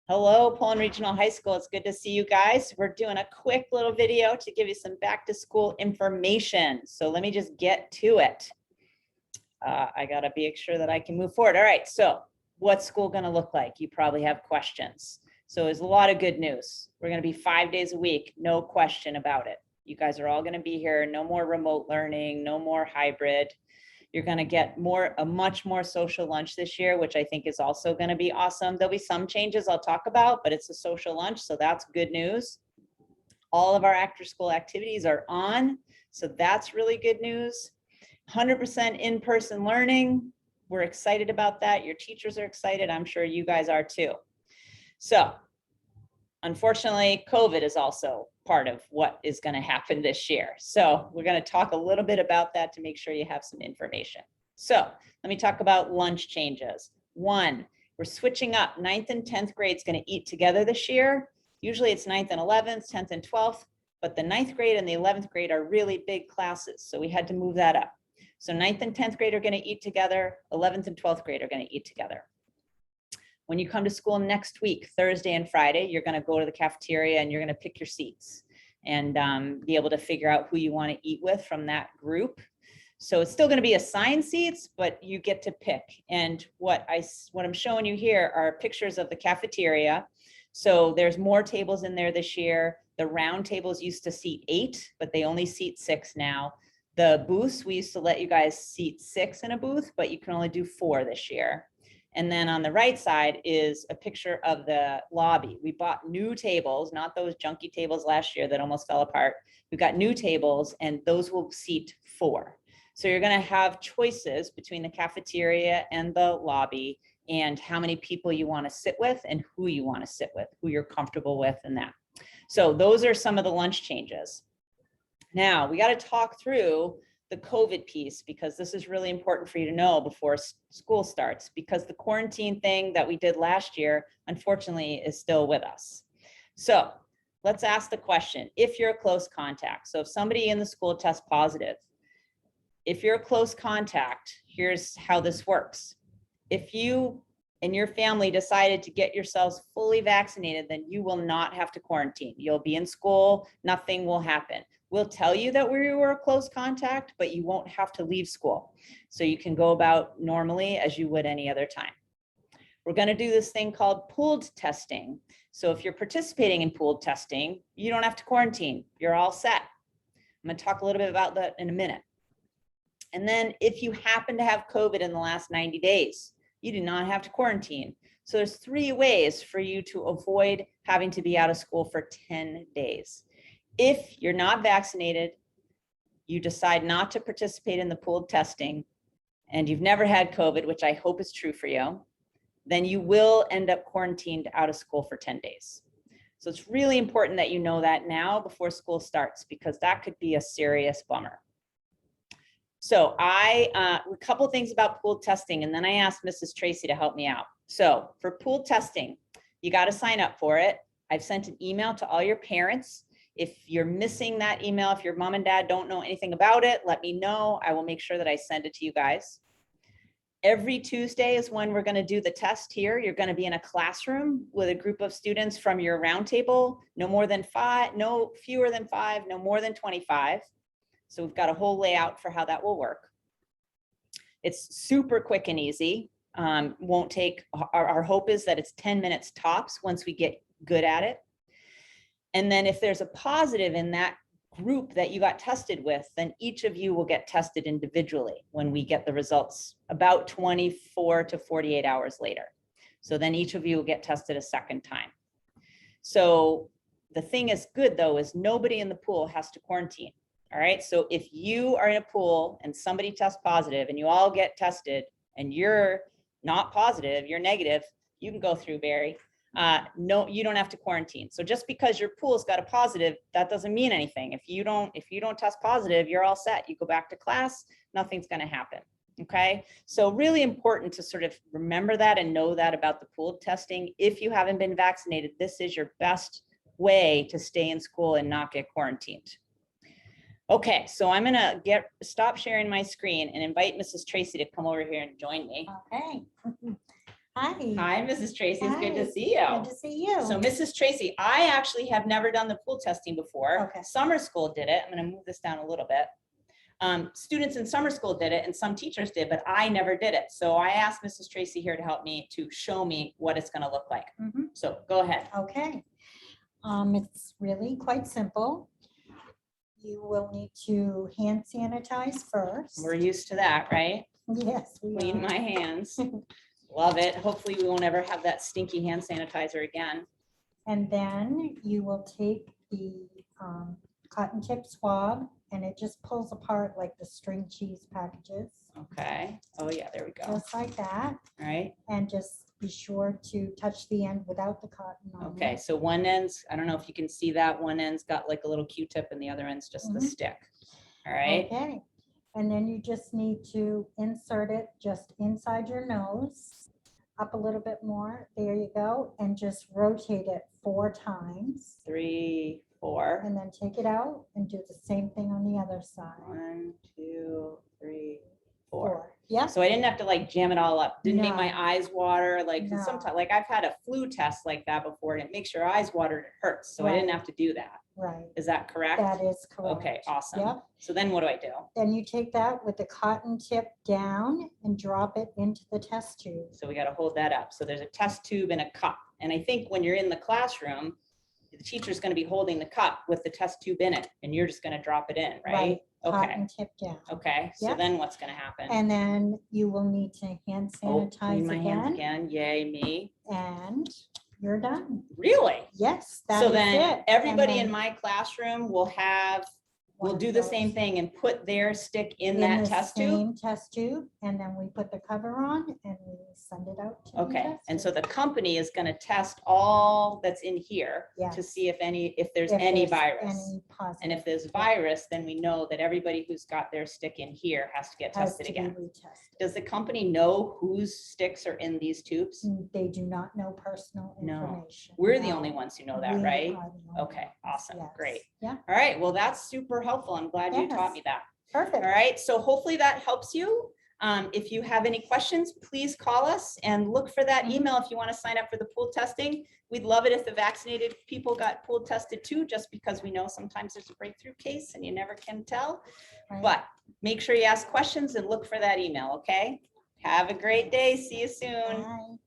Hello, Poland Regional High School. It's good to see you guys. We're doing a quick little video to give you some back to school information. So let me just get to it. I gotta be sure that I can move forward. All right, so what's school gonna look like? You probably have questions. So there's a lot of good news. We're gonna be 5 days a week, no question about it. You guys are all gonna be here, no more remote learning, no more hybrid. You're going to get a much more social lunch this year, which I think is also going to be awesome. There'll be some changes I'll talk about, but it's a social lunch, so that's good news. All of our after school activities are on, so that's really good news. 100% in-person learning. We're excited about that. Your teachers are excited. I'm sure you guys are too. So unfortunately, COVID is also part of what is going to happen this year. So we're going to talk a little bit about that to make sure you have some information. So let me talk about lunch changes. One, we're switching up. 9th and 10th grade is going to eat together this year. Usually it's 9th and 11th, 10th and 12th, but the 9th grade and the 11th grade are really big classes. So we had to move that up. So 9th and 10th grade are going to eat together. 11th and 12th grade are going to eat together. When you come to school next week, Thursday and Friday, you're going to go to the cafeteria and you're going to pick your seats and be able to figure out who you want to eat with from that group. So it's still going to be assigned seats, but you get to pick. And what I'm showing you here are pictures of the cafeteria. So there's more tables in there this year. The round tables used to seat 8, but they only seat 6 now. The booths, we used to let you guys seat 6 in a booth, but you can only do 4 this year. And then on the right side is a picture of the lobby. We bought new tables, not those junky tables last year that almost fell apart. We've got new tables and those will seat 4. So you're going to have choices between the cafeteria and the lobby and how many people you want to sit with and who you want to sit with, who you're comfortable with and that. So those are some of the lunch changes. Now we got to talk through the COVID piece, because this is really important for you to know before school starts, because the quarantine thing that we did last year, unfortunately, is still with us. So let's ask the question, if you're a close contact, so if somebody in the school tests positive, if you're a close contact, here's how this works. If you and your family decided to get yourselves fully vaccinated, then you will not have to quarantine. You'll be in school, nothing will happen. We'll tell you that we were a close contact, but you won't have to leave school. So you can go about normally as you would any other time. We're going to do this thing called pooled testing. So if you're participating in pooled testing, you don't have to quarantine. You're all set. I'm going to talk a little bit about that in a minute. And then if you happen to have COVID in the last 90 days, you do not have to quarantine. So there's 3 ways for you to avoid having to be out of school for 10 days. If you're not vaccinated, you decide not to participate in the pooled testing, and you've never had COVID, which I hope is true for you, then you will end up quarantined out of school for 10 days. So it's really important that you know that now before school starts, because that could be a serious bummer. So a couple things about pooled testing, and then I asked Mrs. Tracy to help me out. So for pooled testing, you got to sign up for it. I've sent an email to all your parents. If you're missing that email, if your mom and dad don't know anything about it, let me know. I will make sure that I send it to you guys. Every Tuesday is when we're going to do the test here. You're going to be in a classroom with a group of students from your roundtable, no more than 5, no fewer than 5, no more than 25. So we've got a whole layout for how that will work. It's super quick and easy. Won't take, our hope is that it's 10 minutes tops once we get good at it. And then if there's a positive in that group that you got tested with, then each of you will get tested individually when we get the results about 24 to 48 hours later. So then each of you will get tested a second time. So the thing is good though, is nobody in the pool has to quarantine. All right. So if you are in a pool and somebody tests positive and you all get tested and you're not positive, you're negative, you can go through, Barry. No, you don't have to quarantine. So just because your pool's got a positive, that doesn't mean anything. If you don't test positive, you're all set. You go back to class, nothing's going to happen. Okay. So really important to sort of remember that and know that about the pooled testing. If you haven't been vaccinated, this is your best way to stay in school and not get quarantined. Okay, so I'm gonna stop sharing my screen and invite Mrs. Tracy to come over here and join me. Okay. Hi. Hi, Mrs. Tracy. It's good to Hi. see you. Good to see you. So Mrs. Tracy, I actually have never done the pool testing before. Okay. Summer school did it. I'm going to move this down a little bit. Students in summer school did it and some teachers did, but I never did it. So I asked Mrs. Tracy here to help me to show me what it's going to look like. So go ahead. Okay. It's really quite simple. You will need to hand sanitize first. We're used to that, right? Yes, we Clean are. my hands. Love it. Hopefully we won't ever have that stinky hand sanitizer again. And then you will take the cotton tip swab and it just pulls apart like the string cheese packages. Okay. Oh yeah, there we go. Just like that. All right. And just be sure to touch the end without the cotton on Okay, it. so one end's, I don't know if you can see that, one end's got like a little Q-tip and the other end's just the stick. All right. Okay. And then you just need to insert it just inside your nose, up a little bit more. There you go. And just rotate it 4 times. 3, 4. And then take it out and do the same thing on the other side. 1, 2, 3, 4. Yep. So I didn't have to like jam it all up. Didn't make my No. eyes water. Like No. sometimes, like I've had a flu test like that before and it makes your eyes water and it hurts. So I didn't Right. have to do that. Right. Is that correct? That is correct. Okay, awesome. Yep. So then what do I do? Then you take that with the cotton tip down and drop it into the test tube. So we got to hold that up. So there's a test tube and a cup. And I think when you're in the classroom, the teacher's going to be holding the cup with the test tube in it and you're just going to drop it in, right? Okay. Cotton tip down. Okay. So Yep. then what's going to happen? And then you will need to hand Clean sanitize my hands again. again. Yay, me. And you're done. Really? Yes, that So is then it. everybody And in then my classroom will one do of the those same thing and put their stick in that the test tube. same test tube, and then we put the cover on and we send it out to the Okay. And so tester. the company is going to test all that's in here to Yes. see if there's If any there's virus. any positive, And if there's virus, then we know that everybody who's got their stick in here has to get has tested to be again. retested. Does the company know whose sticks are in these tubes? They do not know personal No. information. We're the No. only ones who know that, We right? are the only Okay, ones. awesome, Yes. great. Yeah, All right, well, that's super helpful. I'm glad you taught Yes. me that. perfect. All right, so hopefully that helps you. If you have any questions, please call us and look for that email if you want to sign up for the pool testing. We'd love it if the vaccinated people got pool tested too, just because we know sometimes there's a breakthrough case and you never can tell. Right. But make sure you ask questions and look for that email, okay? Have a great day. See you soon. Bye.